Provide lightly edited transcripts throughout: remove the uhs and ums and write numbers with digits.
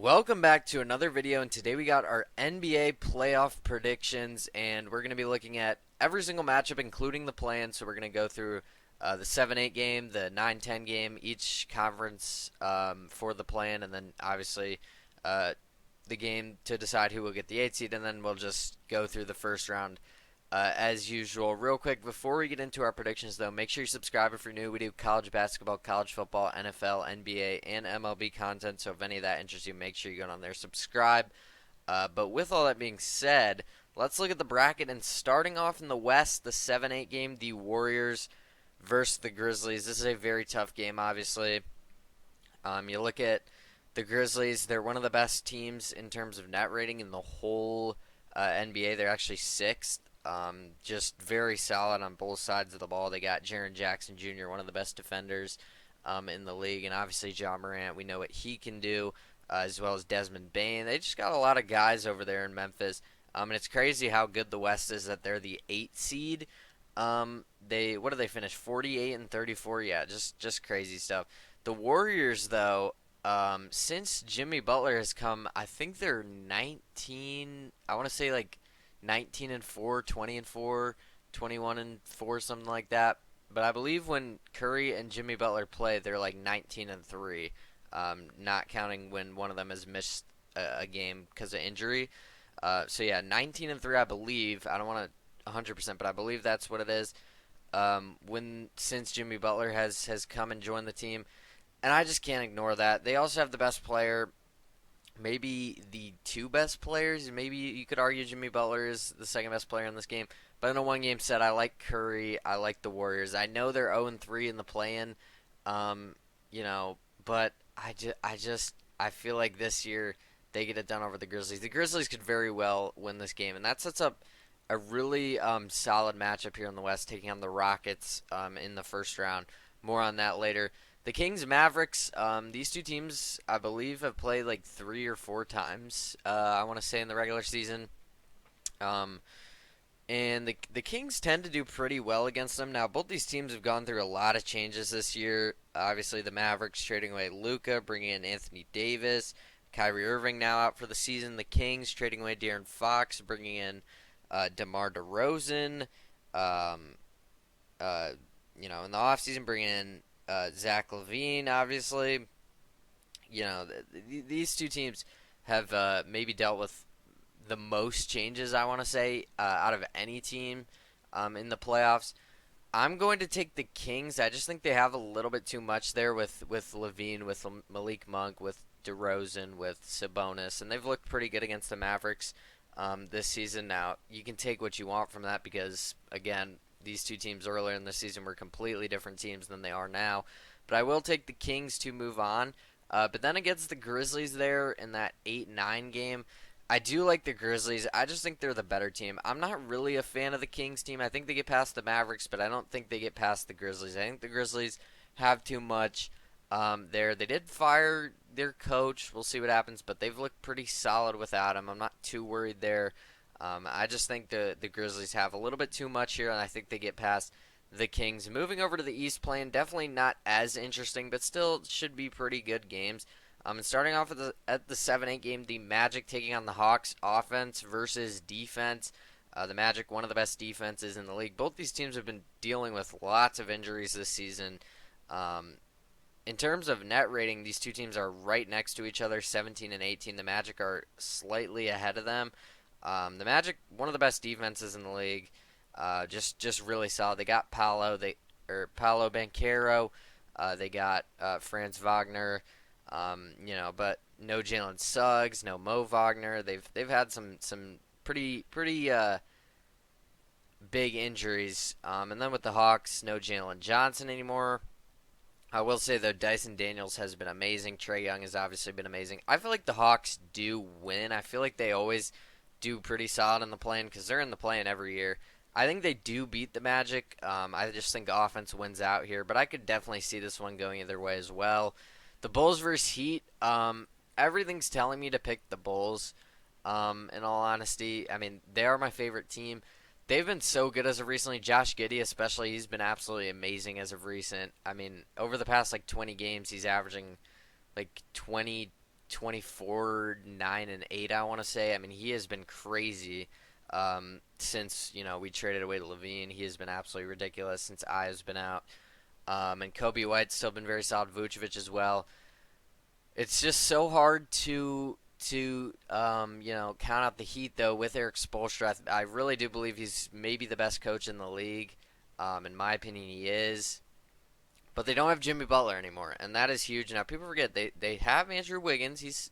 Welcome back to another video, and today we got our NBA playoff predictions, and we're going to be looking at every single matchup, including the play-in. So we're going to go through the 7-8 game, the 9-10 game, each conference for the play-in, and then obviously the game to decide who will get the 8 seed, and then we'll just go through the first round as usual. Real quick, before we get into our predictions, though, make sure you subscribe if you're new. We do college basketball, college football, NFL, NBA, and MLB content, so if any of that interests you, make sure you go on there, subscribe. But with all that being said, let's look at the bracket, and starting off in the West, the 7-8 game, the Warriors versus the Grizzlies. This is a very tough game, obviously. You look at the Grizzlies, they're one of the best teams in terms of net rating in the whole NBA. They're actually 6th. Just very solid on both sides of the ball. They got Jaren Jackson Jr., one of the best defenders in the league, and obviously Ja Morant. We know what he can do, as well as Desmond Bane. They just got a lot of guys over there in Memphis, and it's crazy how good the West is that they're the 8 seed. What do they finish? 48 and 34. Yeah, just crazy stuff. The Warriors, though, since Jimmy Butler has come, I think they're 19. I want to say like 19 and 4, 20 and 4, 21 and 4, something like that. But I believe when Curry and Jimmy Butler play, they're like 19 and 3, not counting when one of them has missed a game because of injury. So yeah, 19 and 3, I believe. I don't want to 100%, but I believe that's what it is. Since Jimmy Butler has come and joined the team, and I just can't ignore that. They also have the best player. Maybe the 2 best players. Maybe you could argue Jimmy Butler is the second best player in this game. But in a one-game set, I like Curry. I like the Warriors. I know they're 0-3 in the play-in, but I feel like this year they get it done over the Grizzlies. The Grizzlies could very well win this game, and that sets up a really solid matchup here in the West, taking on the Rockets in the first round. More on that later. The Kings Mavericks, these two teams, I believe, have played like 3 or 4 times, I want to say, in the regular season. And the Kings tend to do pretty well against them. Now, both these teams have gone through a lot of changes this year. Obviously, the Mavericks trading away Luka, bringing in Anthony Davis, Kyrie Irving now out for the season. The Kings trading away De'Aaron Fox, bringing in DeMar DeRozan. In the offseason, bringing in Zach LaVine, obviously. These two teams have maybe dealt with the most changes, I want to say, out of any team in the playoffs. I'm going to take the Kings. I just think they have a little bit too much there with LaVine, with Malik Monk, with DeRozan, with Sabonis, and they've looked pretty good against the Mavericks this season. Now, you can take what you want from that because, again, these two teams earlier in the season were completely different teams than they are now. But I will take the Kings to move on. But then against the Grizzlies there in that 8-9 game, I do like the Grizzlies. I just think they're the better team. I'm not really a fan of the Kings team. I think they get past the Mavericks, but I don't think they get past the Grizzlies. I think the Grizzlies have too much there. They did fire their coach. We'll see what happens, but they've looked pretty solid without him. I'm not too worried there. I just think the Grizzlies have a little bit too much here, and I think they get past the Kings. Moving over to the East playing, definitely not as interesting, but still should be pretty good games. And starting off at the 7-8 game, the Magic taking on the Hawks, offense versus defense. The Magic, one of the best defenses in the league. Both these teams have been dealing with lots of injuries this season. In terms of net rating, these two teams are right next to each other, 17 and 18. The Magic are slightly ahead of them. The Magic, one of the best defenses in the league, just really solid. They got Paolo Banchero, they got Franz Wagner, but no Jalen Suggs, no Mo Wagner. They've had some pretty big injuries. And then with the Hawks, no Jalen Johnson anymore. I will say, though, Dyson Daniels has been amazing. Trae Young has obviously been amazing. I feel like the Hawks do win. I feel like they always do pretty solid in the play-in because they're in the play-in every year. I think they do beat the Magic. I just think offense wins out here, but I could definitely see this one going either way as well. The Bulls versus Heat, everything's telling me to pick the Bulls, in all honesty. I mean, they are my favorite team. They've been so good as of recently. Josh Giddey especially, he's been absolutely amazing as of recent. I mean, over the past 20 games, he's averaging 22 24, 9, and 8. I want to say. I mean, he has been crazy since we traded away Levine. He has been absolutely ridiculous since I has been out. And Kobe White's still been very solid. Vucevic as well. It's just so hard to count out the Heat though with Eric Spoelstra. I really do believe he's maybe the best coach in the league. In my opinion, he is. But they don't have Jimmy Butler anymore, and that is huge. Now people forget they have Andrew Wiggins. He's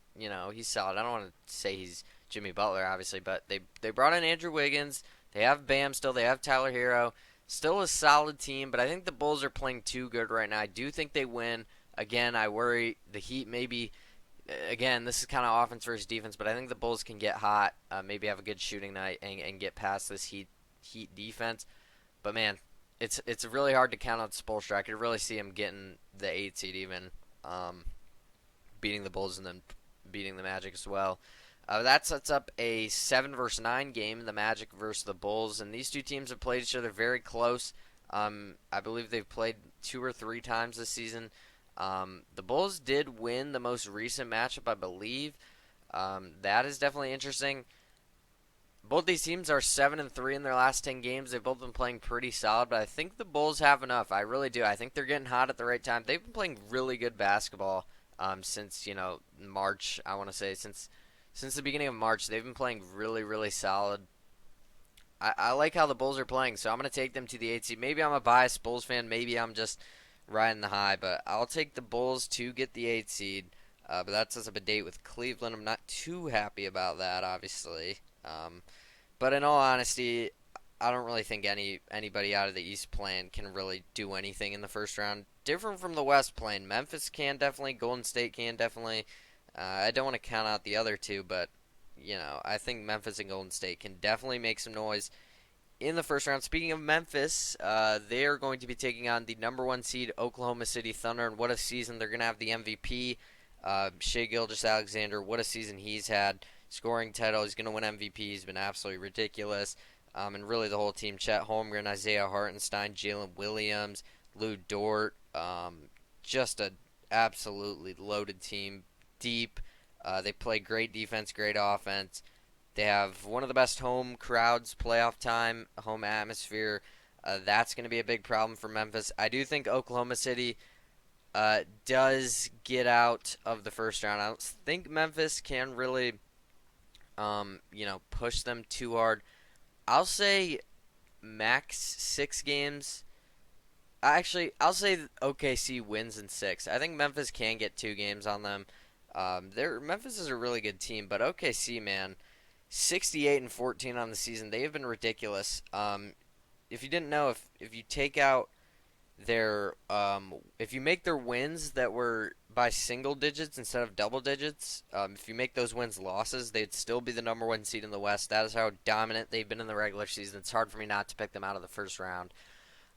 solid. I don't want to say he's Jimmy Butler obviously, but they brought in Andrew Wiggins. They have Bam still. They have Tyler Hero. Still a solid team, but I think the Bulls are playing too good right now. I do think they win. Again, I worry the Heat maybe. Again, this is kind of offense versus defense, but I think the Bulls can get hot, maybe have a good shooting night, and get past this Heat defense. But man, it's really hard to count on Spoelstra. I could really see him getting the 8 seed even, beating the Bulls and then beating the Magic as well. That sets up a 7 versus 9 game, the Magic versus the Bulls, and these two teams have played each other very close. I believe they've played 2 or 3 times this season. The Bulls did win the most recent matchup, I believe. That is definitely interesting. Both these teams are 7-3 in their last 10 games. They've both been playing pretty solid, but I think the Bulls have enough. I really do. I think they're getting hot at the right time. They've been playing really good basketball since March. I want to say since the beginning of March, they've been playing really, really solid. I like how the Bulls are playing, so I'm going to take them to the 8 seed. Maybe I'm a biased Bulls fan. Maybe I'm just riding the high, but I'll take the Bulls to get the 8 seed. But that sets up a date with Cleveland. I'm not too happy about that, obviously. But in all honesty, I don't really think anybody out of the East playing can really do anything in the first round. Different from the West playing. Memphis can definitely. Golden State can definitely. I don't want to count out the other two, but I think Memphis and Golden State can definitely make some noise in the first round. Speaking of Memphis, they are going to be taking on the number 1 seed Oklahoma City Thunder, and what a season. They're going to have the MVP, Shai Gilgeous-Alexander. What a season he's had. Scoring title. He's going to win MVP. He's been absolutely ridiculous. And really the whole team. Chet Holmgren, Isaiah Hartenstein, Jalen Williams, Lou Dort. Just an absolutely loaded team. Deep. They play great defense, great offense. They have one of the best home crowds, playoff time, home atmosphere. That's going to be a big problem for Memphis. I do think Oklahoma City does get out of the first round. I don't think Memphis can really push them too hard. I'll say max 6 games. Actually, I'll say OKC wins in 6. I think Memphis can get 2 games on them. Memphis is a really good team, but OKC, man, 68-14 on the season. They have been ridiculous. If you didn't know, if you take out their if you make their wins that were by single digits instead of double digits, if you make those wins losses, they'd still be the number 1 seed in the West. That is how dominant they've been in the regular season. It's hard for me not to pick them out of the first round.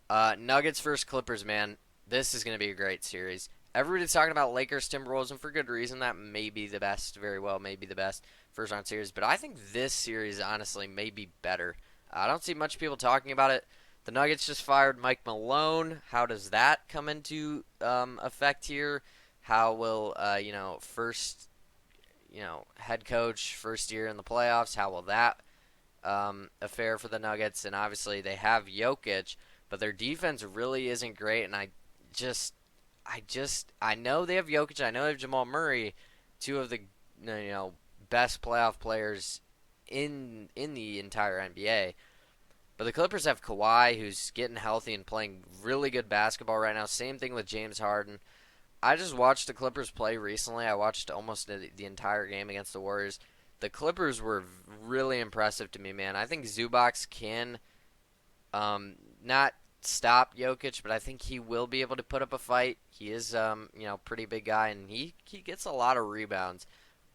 Nuggets versus Clippers, man. This is going to be a great series. Everybody's talking about Lakers Timberwolves, and for good reason. That may be the best, very well may be the best first round series. But I think this series, honestly, may be better. I don't see much people talking about it. The Nuggets just fired Mike Malone. How does that come into effect here? How will first head coach, first year in the playoffs? How will that affair for the Nuggets? And obviously they have Jokic, but their defense really isn't great. And I know they have Jokic. I know they have Jamal Murray, 2 of the best playoff players in the entire NBA. But the Clippers have Kawhi, who's getting healthy and playing really good basketball right now. Same thing with James Harden. I just watched the Clippers play recently. I watched almost the entire game against the Warriors. The Clippers were really impressive to me, man. I think Zubac can not stop Jokic, but I think he will be able to put up a fight. He is pretty big guy, and he gets a lot of rebounds.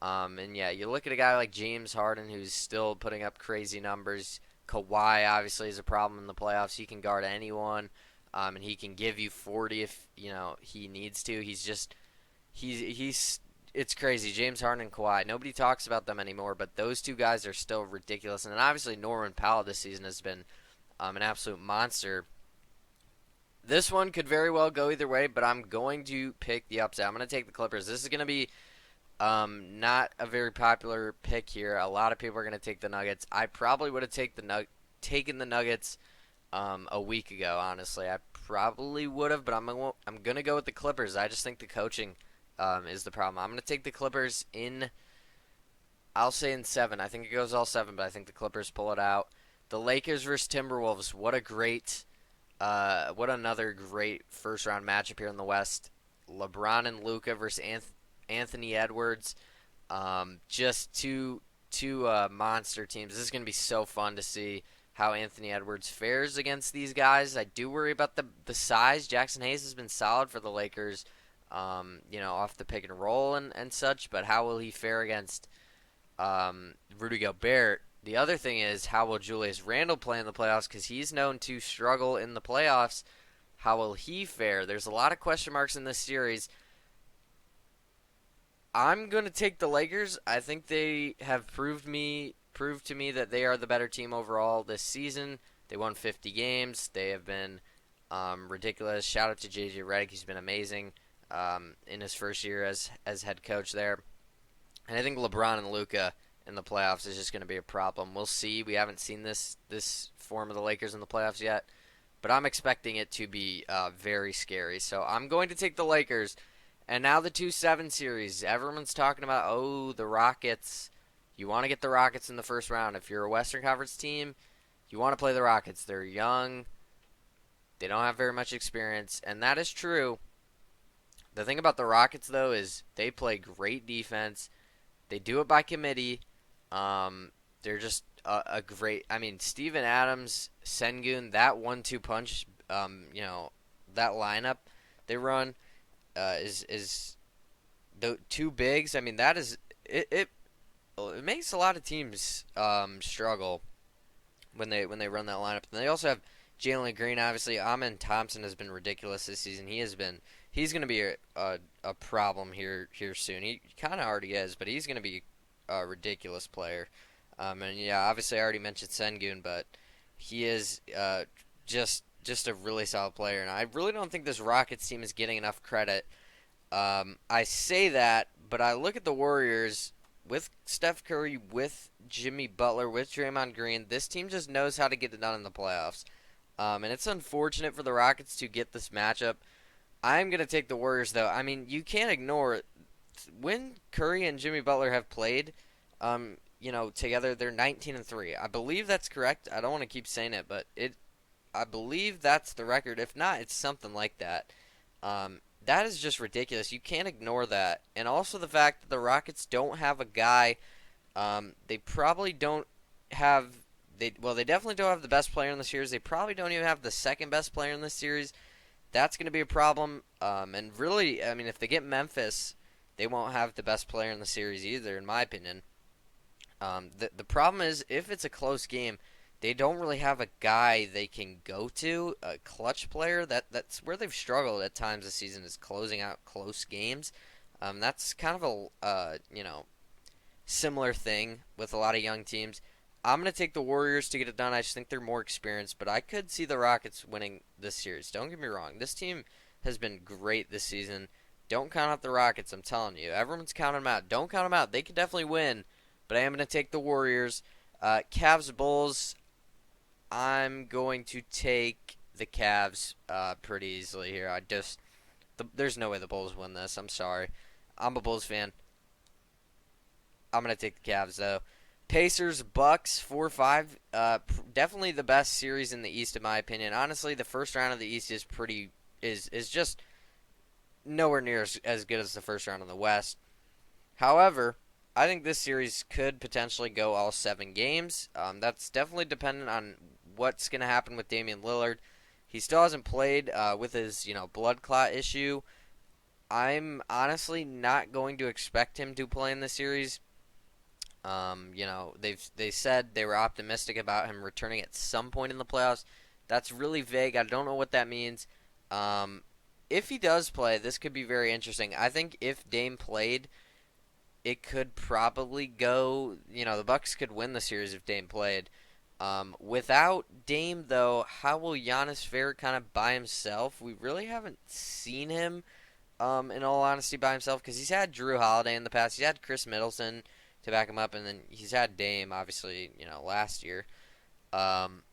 And yeah, you look at a guy like James Harden, who's still putting up crazy numbers. Kawhi obviously is a problem in the playoffs. He can guard anyone, and he can give you 40 if he needs to. It's crazy. James Harden and Kawhi. Nobody talks about them anymore, but those 2 guys are still ridiculous. And then obviously Norman Powell this season has been an absolute monster. This one could very well go either way, but I'm going to pick the upset. I'm going to take the Clippers. This is going to be Not a very popular pick here. A lot of people are going to take the Nuggets. I probably would have taken the Nuggets a week ago. Honestly, I probably would have, but I'm gonna go with the Clippers. I just think the coaching is the problem. I'm gonna take the Clippers in. I'll say in 7. I think it goes all 7, but I think the Clippers pull it out. The Lakers versus Timberwolves. What another great first round matchup here in the West. LeBron and Luka versus Anthony Edwards. Just two monster teams. This is going to be so fun to see how Anthony Edwards fares against these guys. I do worry about the size. Jackson Hayes has been solid for the Lakers, off the pick and roll and such, but how will he fare against Rudy Gobert? The other thing is, how will Julius Randle play in the playoffs? Because he's known to struggle in the playoffs. How will he fare? There's a lot of question marks in this series. I'm going to take the Lakers. I think they have proved to me that they are the better team overall this season. They won 50 games. They have been ridiculous. Shout out to JJ Redick. He's been amazing in his first year as head coach there. And I think LeBron and Luka in the playoffs is just going to be a problem. We'll see. We haven't seen this form of the Lakers in the playoffs yet, but I'm expecting it to be very scary. So I'm going to take the Lakers. And now the 2-7 series. Everyone's talking about, the Rockets. You want to get the Rockets in the first round. If you're a Western Conference team, you want to play the Rockets. They're young. They don't have very much experience, and that is true. The thing about the Rockets, though, is they play great defense. They do it by committee. They're just a great. I mean, Steven Adams, Sengun, that 1-2 punch. That lineup they run is the two bigs. I mean, that is it. It makes a lot of teams struggle when they run that lineup. And they also have Jalen Green. Obviously, Amen Thompson has been ridiculous this season. He's going to be a problem here soon. He kind of already is, but he's going to be a ridiculous player. And yeah, obviously I already mentioned Sengun, but he is just a really solid player. And I really don't think this Rockets team is getting enough credit. I say that, but I look at the Warriors with Steph Curry, with Jimmy Butler, with Draymond Green. This team just knows how to get it done in the playoffs. And it's unfortunate for the Rockets to get this matchup. I'm going to take the Warriors, though. I mean, you can't ignore it. When Curry and Jimmy Butler have played, together, they're 19-3. I believe that's correct. I don't want to keep saying it, but I believe that's the record. If not, it's something like that. That is just ridiculous. You can't ignore that. And also the fact that the Rockets don't have a guy. They probably don't have. They definitely don't have the best player in the series. They probably don't even have the second best player in the series. That's going to be a problem. And really, I mean, if they get Memphis, they won't have the best player in the series either, in my opinion. The problem is, if it's a close game, they don't really have a guy they can go to, a clutch player. That's where they've struggled at times this season, is closing out close games. That's kind of a similar thing with a lot of young teams. I'm going to take the Warriors to get it done. I just think they're more experienced, but I could see the Rockets winning this series. Don't get me wrong. This team has been great this season. Don't count out the Rockets, I'm telling you. Everyone's counting them out. Don't count them out. They could definitely win, but I am going to take the Warriors. Cavs, Bulls, I'm going to take the Cavs pretty easily here. There's no way the Bulls win this. I'm sorry. I'm a Bulls fan. I'm going to take the Cavs, though. Pacers, Bucks, 4-5. Definitely the best series in the East, in my opinion. Honestly, the first round of the East is just nowhere near as good as the first round of the West. However, I think this series could potentially go all 7 games. That's definitely dependent on what's going to happen with Damian Lillard. He still hasn't played with his blood clot issue. I'm honestly not going to expect him to play in the series. They said they were optimistic about him returning at some point in the playoffs. That's really vague. I don't know what that means. If he does play, this could be very interesting. I think if Dame played, it could probably go. The Bucks could win the series if Dame played. Without Dame, though, how will Giannis fare kind of by himself? We really haven't seen him in all honesty, by himself because he's had Drew Holiday in the past. He's had Chris Middleton to back him up, and then he's had Dame, obviously, last year. Um,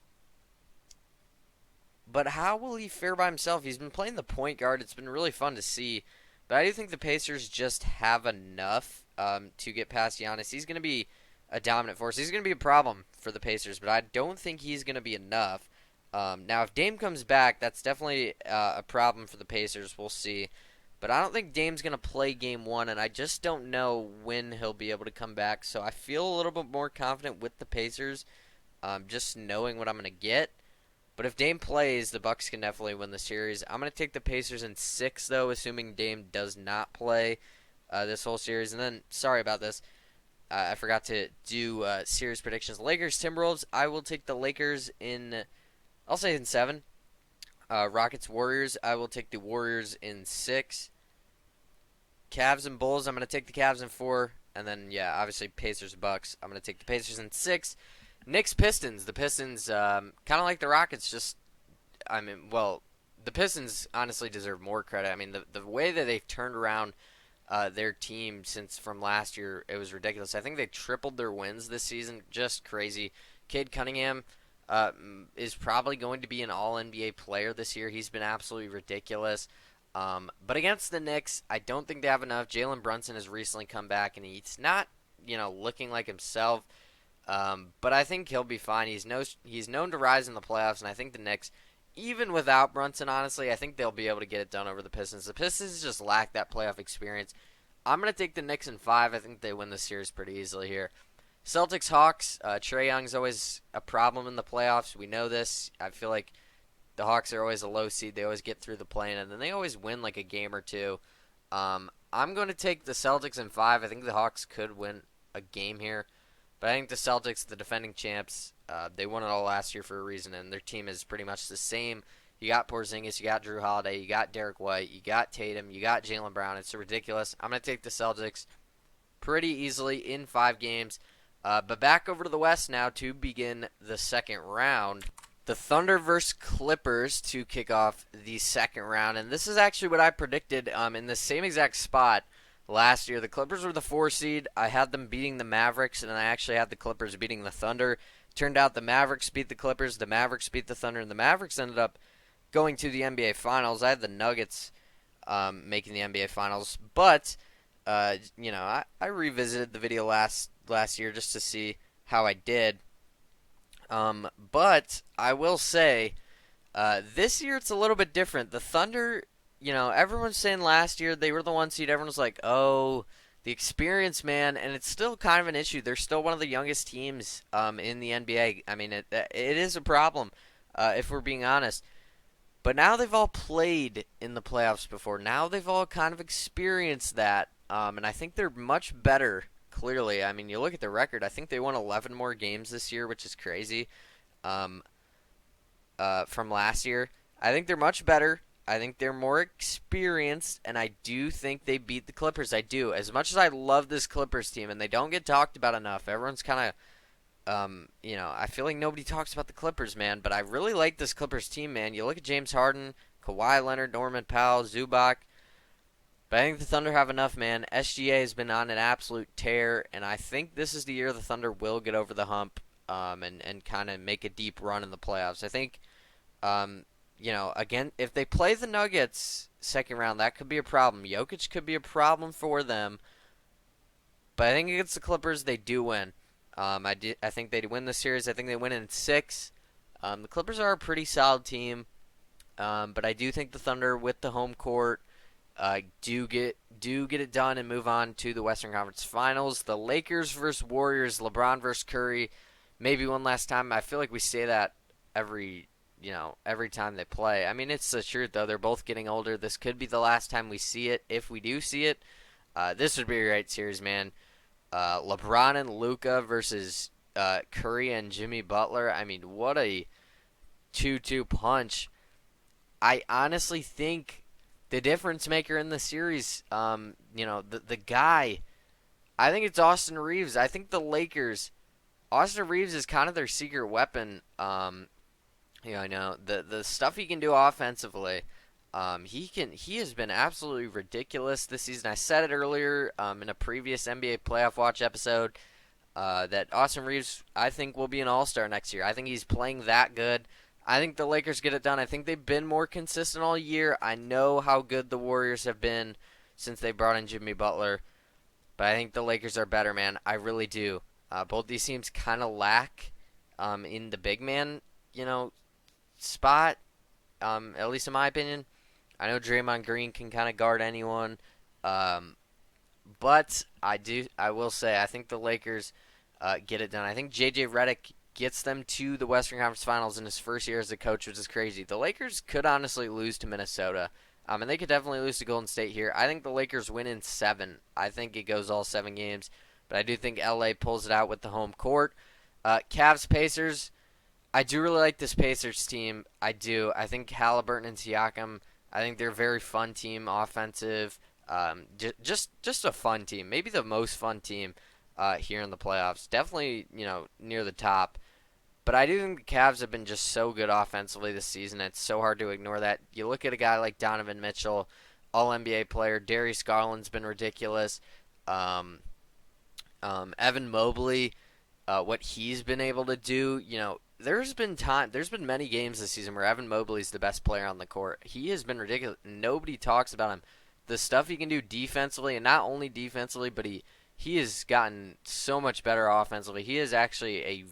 but how will he fare by himself? He's been playing the point guard. It's been really fun to see. But I do think the Pacers just have enough to get past Giannis. He's going to be a dominant force. He's going to be a problem for the Pacers, but I don't think he's going to be enough. Now, if Dame comes back, that's definitely a problem for the Pacers. We'll see. But I don't think Dame's going to play game one, and I just don't know when he'll be able to come back. So I feel a little bit more confident with the Pacers, just knowing what I'm going to get. But if Dame plays, the Bucks can definitely win the series. I'm going to take the Pacers in 6, though, assuming Dame does not play this whole series. And then, sorry about this, I forgot to do series predictions. Lakers, Timberwolves, I will take the Lakers in, I'll say in 7. Rockets, Warriors, I will take the Warriors in 6. Cavs and Bulls, I'm going to take the Cavs in 4. And then, yeah, obviously Pacers, Bucks, I'm going to take the Pacers in 6. Knicks, Pistons. The Pistons, kind of like the Rockets, the Pistons honestly deserve more credit. I mean, the way that they've turned around their team from last year, it was ridiculous. I think they tripled their wins this season. Just crazy. Cade Cunningham is probably going to be an All-NBA player this year. He's been absolutely ridiculous. But against the Knicks, I don't think they have enough. Jalen Brunson has recently come back, and he's not, looking like himself. But I think he'll be fine. He's known to rise in the playoffs, and I think the Knicks, even without Brunson, honestly, I think they'll be able to get it done over the Pistons. The Pistons just lack that playoff experience. I'm going to take the Knicks in 5. I think they win the series pretty easily here. Celtics, Hawks. Trae Young's always a problem in the playoffs. We know this. I feel like the Hawks are always a low seed. They always get through the play-in, and then they always win like a game or two. I'm going to take the Celtics in 5. I think the Hawks could win a game here. But I think the Celtics, the defending champs, they won it all last year for a reason, and their team is pretty much the same. You got Porzingis, you got Drew Holiday, you got Derek White, you got Tatum, you got Jaylen Brown. It's ridiculous. I'm going to take the Celtics pretty easily in 5 games. But back over to the West now to begin the second round. The Thunder versus Clippers to kick off the second round. And this is actually what I predicted in the same exact spot. Last year, the Clippers were the 4 seed. I had them beating the Mavericks, and I actually had the Clippers beating the Thunder. Turned out the Mavericks beat the Clippers, the Mavericks beat the Thunder, and the Mavericks ended up going to the NBA Finals. I had the Nuggets making the NBA Finals, but I revisited the video last year just to see how I did. But I will say, this year it's a little bit different. The Thunder, everyone's saying last year they were the 1 seed. Everyone's like, oh, the experience, man. And it's still kind of an issue. They're still one of the youngest teams in the NBA. I mean, it is a problem, if we're being honest. But now they've all played in the playoffs before. Now they've all kind of experienced that. And I think they're much better, clearly. I mean, you look at the record. I think they won 11 more games this year, which is crazy, from last year. I think they're much better. I think they're more experienced, and I do think they beat the Clippers. I do. As much as I love this Clippers team, and they don't get talked about enough, everyone's kind of, I feel like nobody talks about the Clippers, man, but I really like this Clippers team, man. You look at James Harden, Kawhi Leonard, Norman Powell, Zubac, but I think the Thunder have enough, man. SGA has been on an absolute tear, and I think this is the year the Thunder will get over the hump and kind of make a deep run in the playoffs. I think, again, if they play the Nuggets second round, that could be a problem. Jokic could be a problem for them. But I think against the Clippers, they do win. I think they win the series. I think they win in 6. The Clippers are a pretty solid team. But I do think the Thunder, with the home court, do get it done and move on to the Western Conference Finals. The Lakers versus Warriors, LeBron versus Curry. Maybe one last time. I feel like we say that every time they play. I mean, it's the truth, though. They're both getting older. This could be the last time we see it, if we do see it. This would be a great series, man. LeBron and Luka versus Curry and Jimmy Butler. I mean, what a 2-2 punch. I honestly think the difference maker in the series, the guy, I think it's Austin Reeves. I think the Lakers, Austin Reeves is kind of their secret weapon. I know the stuff he can do offensively. He has been absolutely ridiculous this season. I said it earlier in a previous NBA playoff watch episode that Austin Reeves, I think, will be an all-star next year. I think he's playing that good. I think the Lakers get it done. I think they've been more consistent all year. I know how good the Warriors have been since they brought in Jimmy Butler, but I think the Lakers are better, man. I really do. Both these teams kind of lack in the big man, spot, at least in my opinion. I know Draymond Green can kind of guard anyone, um, but I will say, I think the Lakers get it done. I think JJ Redick gets them to the Western Conference Finals in his first year as a coach, which is crazy. The Lakers could honestly lose to Minnesota, and they could definitely lose to Golden State here. I think the Lakers win in 7. I think it goes all 7 games, but I do think LA pulls it out with the home court. Cavs Pacers. I do really like this Pacers team. I do. I think Halliburton and Siakam. I think they're a very fun team, offensive. Just a fun team. Maybe the most fun team here in the playoffs. Definitely, near the top. But I do think the Cavs have been just so good offensively this season. It's so hard to ignore that. You look at a guy like Donovan Mitchell, All NBA player. Darius Garland's been ridiculous. Um, Evan Mobley, what he's been able to do. There's been many games this season where Evan Mobley's the best player on the court. He has been ridiculous. Nobody talks about him. The stuff he can do defensively, and not only defensively, but he has gotten so much better offensively. He is actually a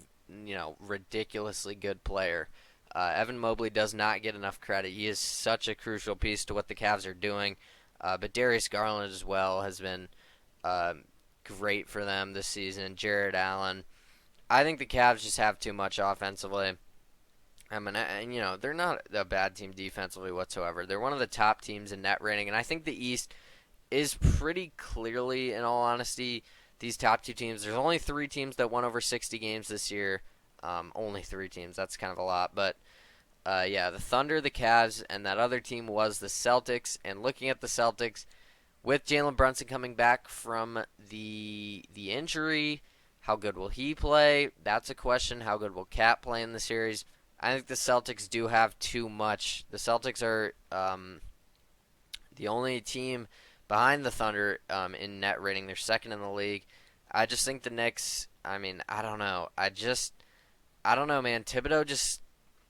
ridiculously good player. Evan Mobley does not get enough credit. He is such a crucial piece to what the Cavs are doing. But Darius Garland as well has been great for them this season. Jared Allen. I think the Cavs just have too much offensively. I mean, they're not a bad team defensively whatsoever. They're one of the top teams in net rating, and I think the East is pretty clearly, in all honesty, these top two teams. There's only 3 teams that won over 60 games this year. Only 3 teams. That's kind of a lot, but the Thunder, the Cavs, and that other team was the Celtics. And looking at the Celtics, with Jalen Brunson coming back from the injury, how good will he play? That's a question. How good will Cat play in the series? I think the Celtics do have too much. The Celtics are the only team behind the Thunder in net rating. They're second in the league. I just think the Knicks, I don't know. I don't know, man. Thibodeau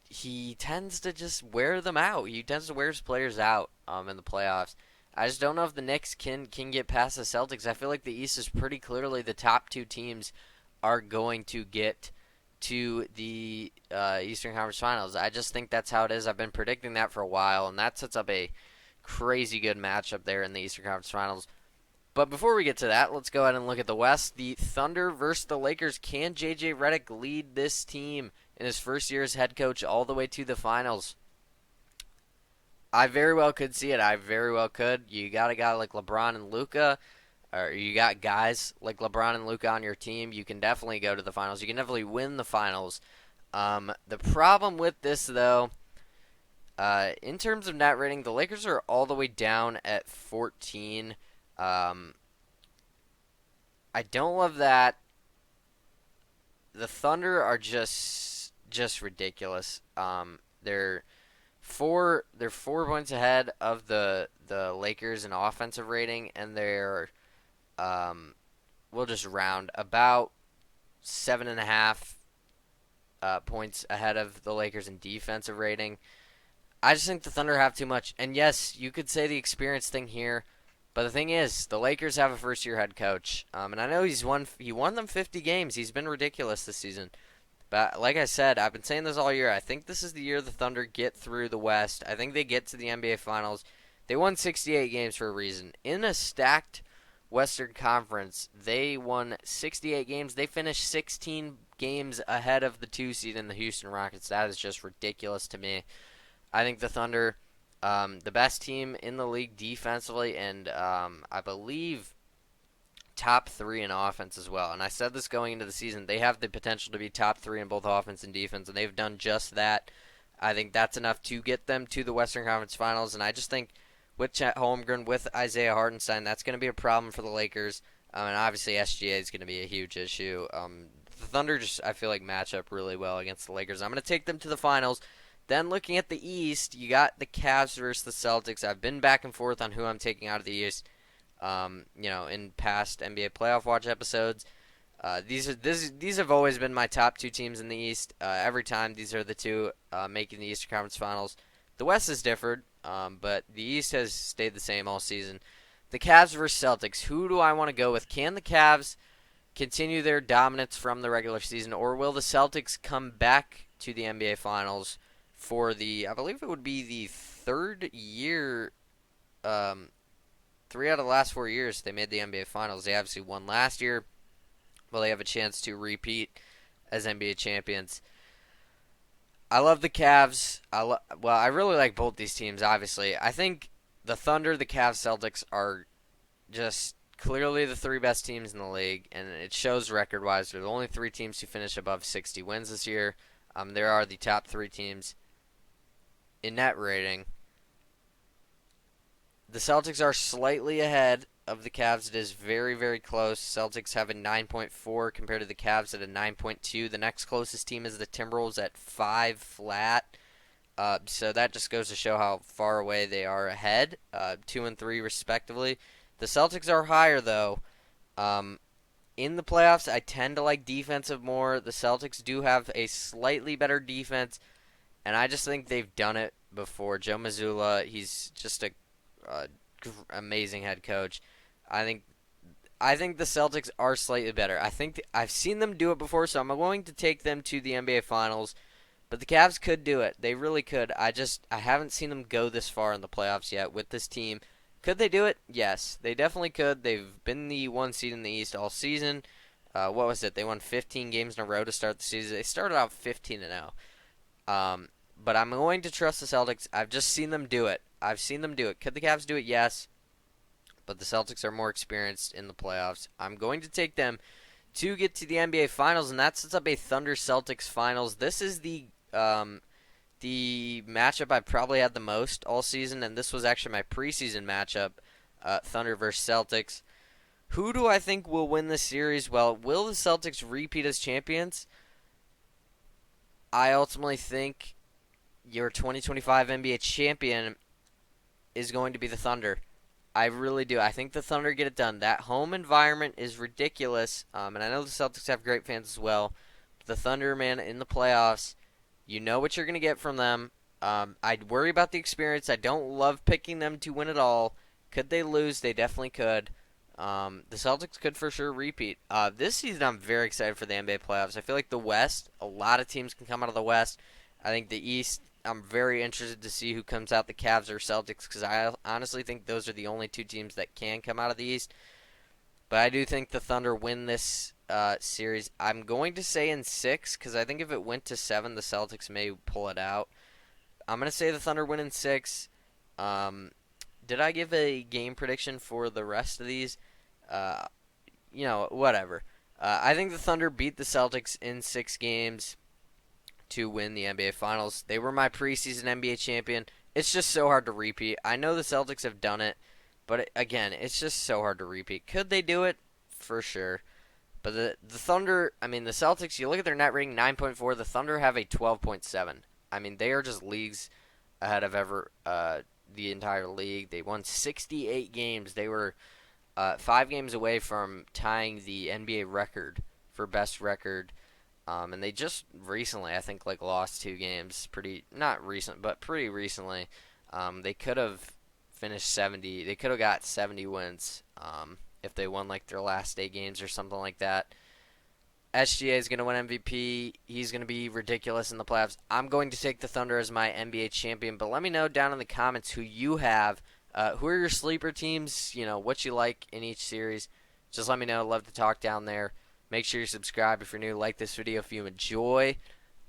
he tends to just wear them out. He tends to wear his players out in the playoffs. I just don't know if the Knicks can get past the Celtics. I feel like the East is pretty clearly the top 2 teams are going to get to the Eastern Conference Finals. I just think that's how it is. I've been predicting that for a while, and that sets up a crazy good matchup there in the Eastern Conference Finals. But before we get to that, let's go ahead and look at the West. The Thunder versus the Lakers. Can JJ Redick lead this team in his first year as head coach all the way to the finals? I very well could see it. I very well could. You got a guy like LeBron and Luka, or you got guys like LeBron and Luka on your team. You can definitely go to the finals. You can definitely win the finals. The problem with this, though, in terms of net rating, the Lakers are all the way down at 14. I don't love that. The Thunder are just ridiculous. They're 4 points ahead of the Lakers in offensive rating, and they're we'll just round about 7.5 points ahead of the Lakers in defensive rating. I just think the Thunder have too much. And yes, you could say the experience thing here, but the thing is, the Lakers have a first-year head coach, and I know he won them 50 games. He's been ridiculous this season. But like I said, I've been saying this all year. I think this is the year the Thunder get through the West. I think they get to the NBA Finals. They won 68 games for a reason. In a stacked Western Conference, they won 68 games. They finished 16 games ahead of the 2 seed in the Houston Rockets. That is just ridiculous to me. I think the Thunder, the best team in the league defensively, and I believe top 3 in offense as well. And I said this going into the season. They have the potential to be top 3 in both offense and defense, and they've done just that. I think that's enough to get them to the Western Conference Finals, and I just think with Chet Holmgren, with Isaiah Hartenstein, that's going to be a problem for the Lakers. And obviously SGA is going to be a huge issue. The Thunder I feel like match up really well against the Lakers. I'm going to take them to the finals. Then looking at the East, you got the Cavs versus the Celtics. I've been back and forth on who I'm taking out of the East. In past NBA playoff watch episodes, these have always been my top two teams in the East. Every time these are the two making the Eastern Conference Finals. The West has differed, but the East has stayed the same all season. The Cavs versus Celtics. Who do I want to go with? Can the Cavs continue their dominance from the regular season, or will the Celtics come back to the NBA Finals for I believe it would be the third year, 3 out of the last 4 years they made the NBA Finals. They obviously won last year. Well, they have a chance to repeat as NBA champions. I love the Cavs. I really like both these teams, obviously. I think the Thunder, the Cavs, Celtics are just clearly the 3 best teams in the league, and it shows record-wise. They're the only 3 teams to finish above 60 wins this year. There are the top 3 teams in net rating. The Celtics are slightly ahead of the Cavs. It is very, very close. Celtics have a 9.4 compared to the Cavs at a 9.2. The next closest team is the Timberwolves at 5 flat. So that just goes to show how far away they are ahead, 2 and 3 respectively. The Celtics are higher though. In the playoffs, I tend to like defensive more. The Celtics do have a slightly better defense, and I just think they've done it before. Joe Mazzulla, he's just a amazing head coach. I think the Celtics are slightly better. I think I've seen them do it before, so I'm going to take them to the NBA Finals. But the Cavs could do it. They really could. I haven't seen them go this far in the playoffs yet with this team. Could they do it? Yes, they definitely could. They've been the 1 seed in the East all season. What was it? They won 15 games in a row to start the season. They started out 15-0. But I'm going to trust the Celtics. I've just seen them do it. Could the Cavs do it? Yes. But the Celtics are more experienced in the playoffs. I'm going to take them to get to the NBA Finals, and that sets up a Thunder-Celtics Finals. This is the matchup I've probably had the most all season, and this was actually my preseason matchup, Thunder versus Celtics. Who do I think will win this series? Well, will the Celtics repeat as champions? I ultimately think your 2025 NBA champion is going to be the Thunder. I really do. I think the Thunder get it done. That home environment is ridiculous, and I know the Celtics have great fans as well. But the Thunder, man, in the playoffs, you know what you're going to get from them. I'd worry about the experience. I don't love picking them to win it all. Could they lose? They definitely could. The Celtics could for sure repeat. This season, I'm very excited for the NBA playoffs. I feel like the West, a lot of teams can come out of the West. I think the East, I'm very interested to see who comes out, the Cavs or Celtics, because I honestly think those are the only 2 teams that can come out of the East. But I do think the Thunder win this series. I'm going to say in 6, because I think if it went to 7, the Celtics may pull it out. I'm going to say the Thunder win in 6. Did I give a game prediction for the rest of these? Whatever. I think the Thunder beat the Celtics in 6 games to win the NBA Finals. They were my preseason NBA champion. It's just so hard to repeat. I know the Celtics have done it, but again, it's just so hard to repeat. Could they do it? For sure. But the Thunder, the Celtics, you look at their net rating, 9.4. The Thunder have a 12.7. They are just leagues ahead of the entire league. They won 68 games. They were 5 games away from tying the NBA record for best record. And they just recently, I think, lost 2 games. Not recent, but pretty recently. They could have finished 70. They could have got 70 wins if they won their last 8 games or something like that. SGA is going to win MVP. He's going to be ridiculous in the playoffs. I'm going to take the Thunder as my NBA champion. But let me know down in the comments who you have. Who are your sleeper teams? What you like in each series. Just let me know. I'd love to talk down there. Make sure you subscribe if you're new. Like this video if you enjoy.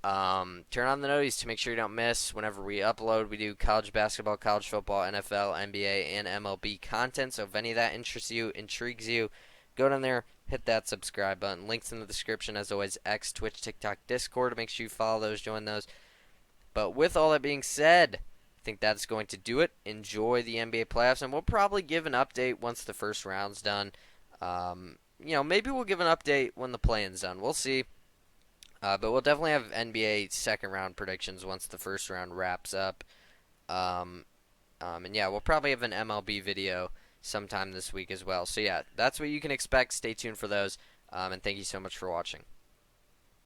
Turn on the notifications to make sure you don't miss whenever we upload. We do college basketball, college football, NFL, NBA, and MLB content. So if any of that interests you, intrigues you, go down there, hit that subscribe button. Links in the description. As always, X, Twitch, TikTok, Discord. Make sure you follow those, join those. But with all that being said, I think that's going to do it. Enjoy the NBA playoffs, and we'll probably give an update once the first round's done. Maybe we'll give an update when the play-in's done. We'll see. But we'll definitely have NBA second round predictions once the first round wraps up. Um, and yeah, we'll probably have an MLB video sometime this week as well. So yeah, that's what you can expect. Stay tuned for those. And thank you so much for watching.